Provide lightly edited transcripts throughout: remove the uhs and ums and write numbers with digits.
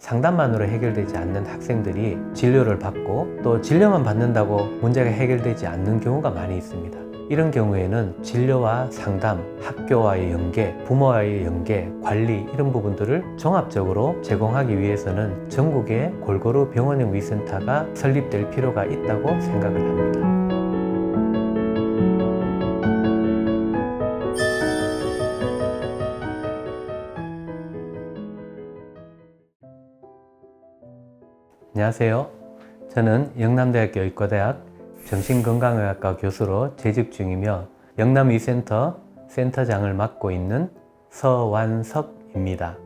상담만으로 해결되지 않는 학생들이 진료를 받고 또 진료만 받는다고 문제가 해결되지 않는 경우가 많이 있습니다. 이런 경우에는 진료와 상담, 학교와의 연계, 부모와의 연계, 관리 이런 부분들을 종합적으로 제공하기 위해서는 전국에 골고루 병원형 위센터가 설립될 필요가 있다고 생각을 합니다. 안녕하세요. 저는 영남대학교 의과대학 정신건강의학과 교수로 재직 중이며 영남위센터 센터장을 맡고 있는 서완석입니다.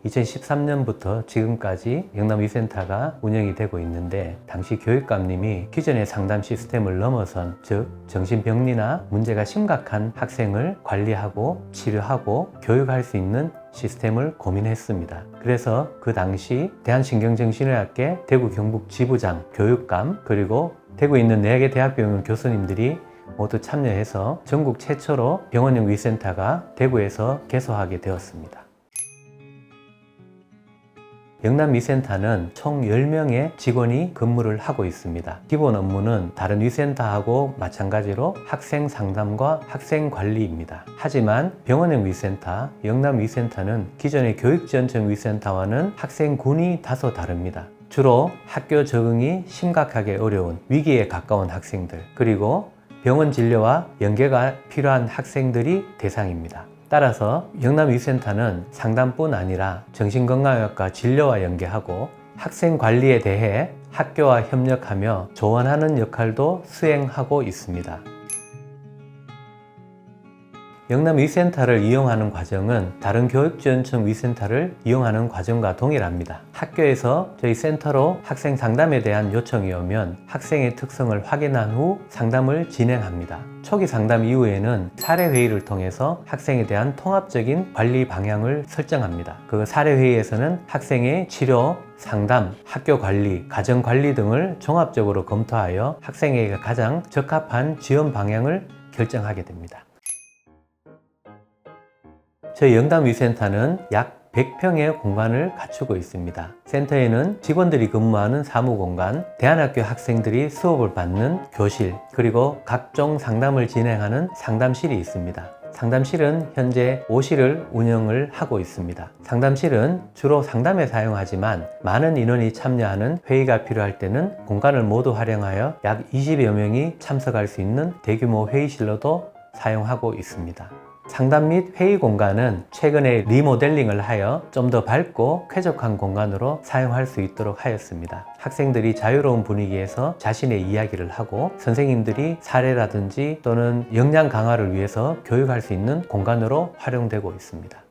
2013년부터 지금까지 영남위센터가 운영이 되고 있는데, 당시 교육감님이 기존의 상담 시스템을 넘어선, 즉 정신병리나 문제가 심각한 학생을 관리하고 치료하고 교육할 수 있는 시스템을 고민했습니다. 그래서 그 당시 대한신경정신의학계 대구 경북 지부장, 교육감, 그리고 대구에 있는 4개 대학병원 교수님들이 모두 참여해서 전국 최초로 병원형 위센터가 대구에서 개소하게 되었습니다. 영남위센터는 총 10명의 직원이 근무를 하고 있습니다. 기본 업무는 다른 위센터하고 마찬가지로 학생 상담과 학생 관리입니다. 하지만 병원형 위센터, 영남위센터는 기존의 교육지원청 위센터와는 학생군이 다소 다릅니다. 주로 학교 적응이 심각하게 어려운 위기에 가까운 학생들, 그리고 병원 진료와 연계가 필요한 학생들이 대상입니다. 따라서 영남위센터는 상담뿐 아니라 정신건강의학과 진료와 연계하고 학생 관리에 대해 학교와 협력하며 조언하는 역할도 수행하고 있습니다. 영남위센터를 이용하는 과정은 다른 교육지원청 위센터를 이용하는 과정과 동일합니다. 학교에서 저희 센터로 학생 상담에 대한 요청이 오면 학생의 특성을 확인한 후 상담을 진행합니다. 초기 상담 이후에는 사례회의를 통해서 학생에 대한 통합적인 관리 방향을 설정합니다. 그 사례회의에서는 학생의 치료, 상담, 학교 관리, 가정 관리 등을 종합적으로 검토하여 학생에게 가장 적합한 지원 방향을 결정하게 됩니다. 저희 영남위센터는 약 100평의 공간을 갖추고 있습니다. 센터에는 직원들이 근무하는 사무공간, 대안학교 학생들이 수업을 받는 교실, 그리고 각종 상담을 진행하는 상담실이 있습니다. 상담실은 현재 5실을 운영을 하고 있습니다. 상담실은 주로 상담에 사용하지만 많은 인원이 참여하는 회의가 필요할 때는 공간을 모두 활용하여 약 20여 명이 참석할 수 있는 대규모 회의실로도 사용하고 있습니다. 상담 및 회의 공간은 최근에 리모델링을 하여 좀 더 밝고 쾌적한 공간으로 사용할 수 있도록 하였습니다. 학생들이 자유로운 분위기에서 자신의 이야기를 하고 선생님들이 사례라든지 또는 역량 강화를 위해서 교육할 수 있는 공간으로 활용되고 있습니다.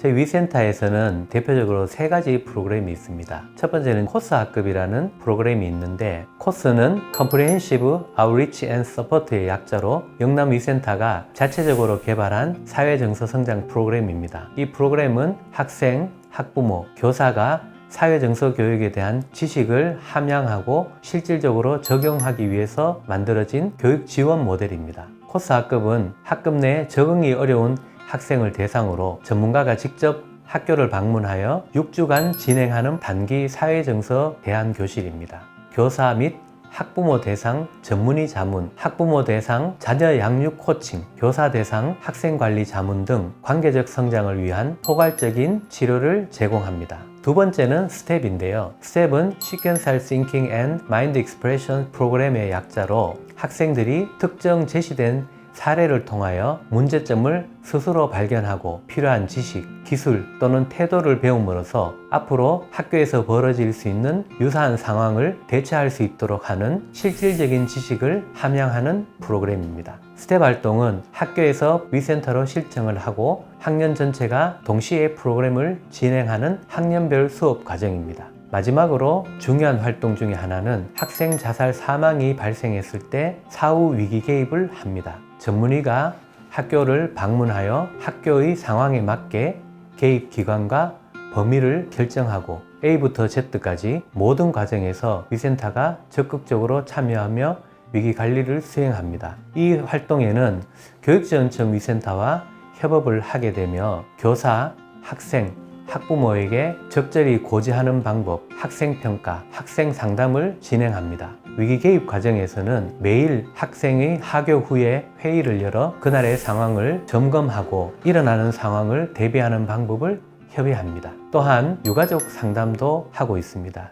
저희 위센터에서는 대표적으로 3가지 프로그램이 있습니다. 첫 번째는 코스 학급이라는 프로그램이 있는데, 코스는 Comprehensive Outreach and Support의 약자로 영남위센터가 자체적으로 개발한 사회정서 성장 프로그램입니다. 이 프로그램은 학생, 학부모, 교사가 사회정서 교육에 대한 지식을 함양하고 실질적으로 적용하기 위해서 만들어진 교육 지원 모델입니다. 코스 학급은 학급 내 적응이 어려운 학생을 대상으로 전문가가 직접 학교를 방문하여 6주간 진행하는 단기 사회정서 대안교실입니다. 교사 및 학부모 대상 전문의 자문, 학부모 대상 자녀 양육 코칭, 교사 대상 학생관리 자문 등 관계적 성장을 위한 포괄적인 치료를 제공합니다. 두 번째는 스텝인데요. 스텝은 Sequential Thinking and Mind Expression 프로그램의 약자로 학생들이 특정 제시된 사례를 통하여 문제점을 스스로 발견하고 필요한 지식, 기술 또는 태도를 배움으로써 앞으로 학교에서 벌어질 수 있는 유사한 상황을 대처할 수 있도록 하는 실질적인 지식을 함양하는 프로그램입니다. 스텝 활동은 학교에서 위센터로 실정을 하고 학년 전체가 동시에 프로그램을 진행하는 학년별 수업 과정입니다. 마지막으로 중요한 활동 중에 하나는 학생 자살 사망이 발생했을 때 사후 위기 개입을 합니다. 전문의가 학교를 방문하여 학교의 상황에 맞게 개입 기관과 범위를 결정하고 A부터 Z까지 모든 과정에서 위센터가 적극적으로 참여하며 위기 관리를 수행합니다. 이 활동에는 교육지원청 위센터와 협업을 하게 되며 교사, 학생, 학부모에게 적절히 고지하는 방법, 학생평가, 학생상담을 진행합니다. 위기개입 과정에서는 매일 학생의 하교 후에 회의를 열어 그날의 상황을 점검하고 일어나는 상황을 대비하는 방법을 협의합니다. 또한 유가족 상담도 하고 있습니다.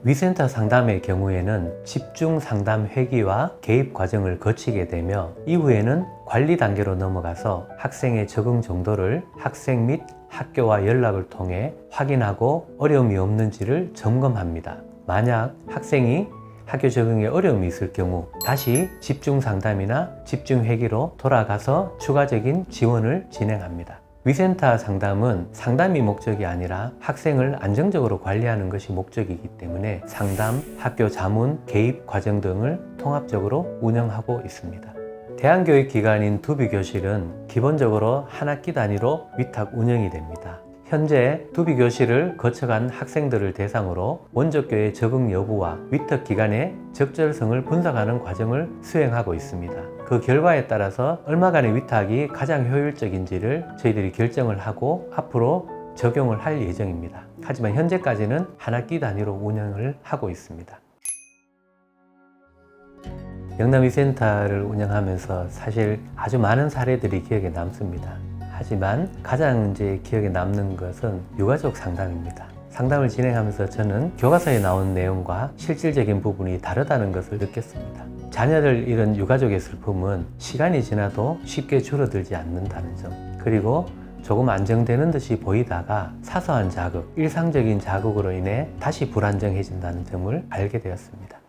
위센터 상담의 경우에는 집중 상담 회기와 개입 과정을 거치게 되며 이후에는 관리 단계로 넘어가서 학생의 적응 정도를 학생 및 학교와 연락을 통해 확인하고 어려움이 없는지를 점검합니다. 만약 학생이 학교 적응에 어려움이 있을 경우 다시 집중 상담이나 집중 회기로 돌아가서 추가적인 지원을 진행합니다. 위센터 상담은 상담이 목적이 아니라 학생을 안정적으로 관리하는 것이 목적이기 때문에 상담, 학교 자문, 개입 과정 등을 통합적으로 운영하고 있습니다. 대안교육기관인 두비교실은 기본적으로 한 학기 단위로 위탁 운영이 됩니다. 현재 두비교실을 거쳐간 학생들을 대상으로 원적교의 적응 여부와 위탁 기간의 적절성을 분석하는 과정을 수행하고 있습니다. 그 결과에 따라서 얼마간의 위탁이 가장 효율적인지를 저희들이 결정을 하고 앞으로 적용을 할 예정입니다. 하지만 현재까지는 한 학기 단위로 운영을 하고 있습니다. 영남위센터를 운영하면서 사실 아주 많은 사례들이 기억에 남습니다. 하지만 가장 기억에 남는 것은 유가족 상담입니다. 상담을 진행하면서 저는 교과서에 나온 내용과 실질적인 부분이 다르다는 것을 느꼈습니다. 자녀를 잃은 유가족의 슬픔은 시간이 지나도 쉽게 줄어들지 않는다는 점, 그리고 조금 안정되는 듯이 보이다가 사소한 자극, 일상적인 자극으로 인해 다시 불안정해진다는 점을 알게 되었습니다.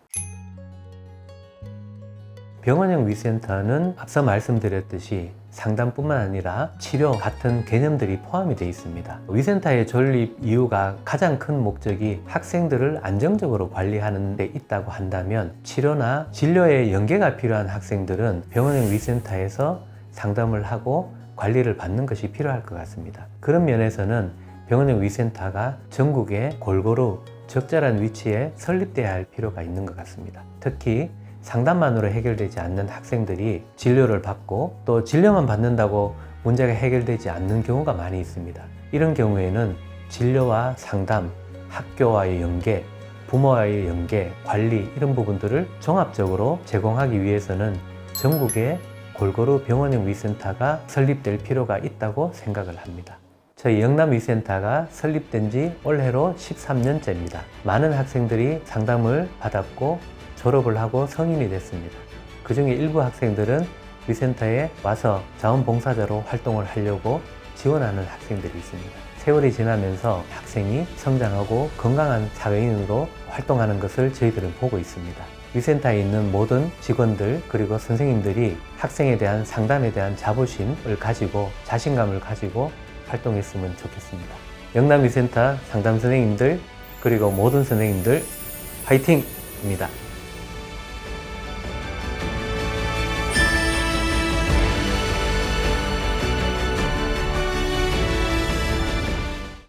병원형 위센터는 앞서 말씀드렸듯이 상담뿐만 아니라 치료 같은 개념들이 포함이 되어 있습니다. 위센터의 존립 이유가 가장 큰 목적이 학생들을 안정적으로 관리하는 데 있다고 한다면 치료나 진료에 연계가 필요한 학생들은 병원형 위센터에서 상담을 하고 관리를 받는 것이 필요할 것 같습니다. 그런 면에서는 병원형 위센터가 전국에 골고루 적절한 위치에 설립돼야 할 필요가 있는 것 같습니다. 특히 상담만으로 해결되지 않는 학생들이 진료를 받고 또 진료만 받는다고 문제가 해결되지 않는 경우가 많이 있습니다. 이런 경우에는 진료와 상담, 학교와의 연계, 부모와의 연계, 관리 이런 부분들을 종합적으로 제공하기 위해서는 전국에 골고루 병원형 위센터가 설립될 필요가 있다고 생각을 합니다. 저희 영남위센터가 설립된 지 올해로 13년째입니다. 많은 학생들이 상담을 받았고 졸업을 하고 성인이 됐습니다. 그 중에 일부 학생들은 위센터에 와서 자원봉사자로 활동을 하려고 지원하는 학생들이 있습니다. 세월이 지나면서 학생이 성장하고 건강한 사회인으로 활동하는 것을 저희들은 보고 있습니다. 위센터에 있는 모든 직원들 그리고 선생님들이 학생에 대한 상담에 대한 자부심을 가지고 자신감을 가지고 활동했으면 좋겠습니다. 영남위센터 상담 선생님들 그리고 모든 선생님들 화이팅입니다.